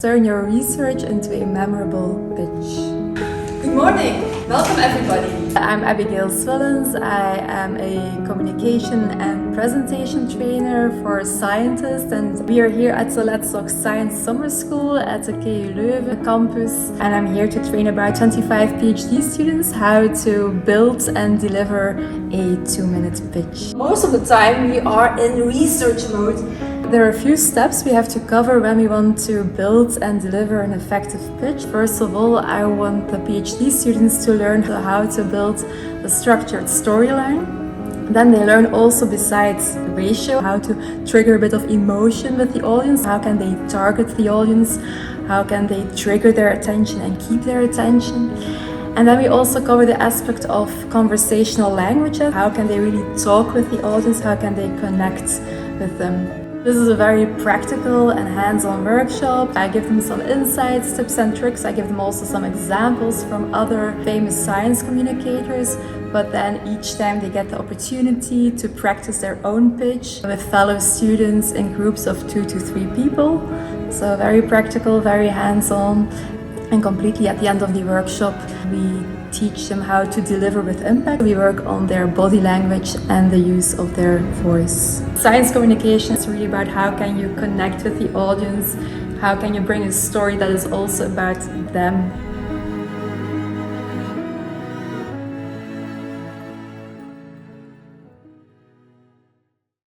Turn your research into a memorable pitch. Good morning! Welcome everybody! I'm Abigail Swillens. I am a communication and presentation trainer for scientists, and we are here at the Let's Talk Science Summer School at the KU Leuven campus, and I'm here to train about 25 PhD students how to build and deliver a 2-minute pitch. Most of the time we are in research mode. There are a few steps we have to cover when we want to build and deliver an effective pitch. First of all, I want the PhD students to learn how to build a structured storyline. Then they learn also, besides the ratio, how to trigger a bit of emotion with the audience. How can they target the audience? How can they trigger their attention and keep their attention? And then we also cover the aspect of conversational languages. How can they really talk with the audience? How can they connect with them? This is a very practical and hands-on workshop. I give them some insights, tips and tricks. I give them also some examples from other famous science communicators. But then each time they get the opportunity to practice their own pitch with fellow students in groups of 2 to 3 people. So very practical, very hands-on. And completely at the end of the workshop, we teach them how to deliver with impact. We work on their body language and the use of their voice. Science communication is really about how can you connect with the audience, how can you bring a story that is also about them.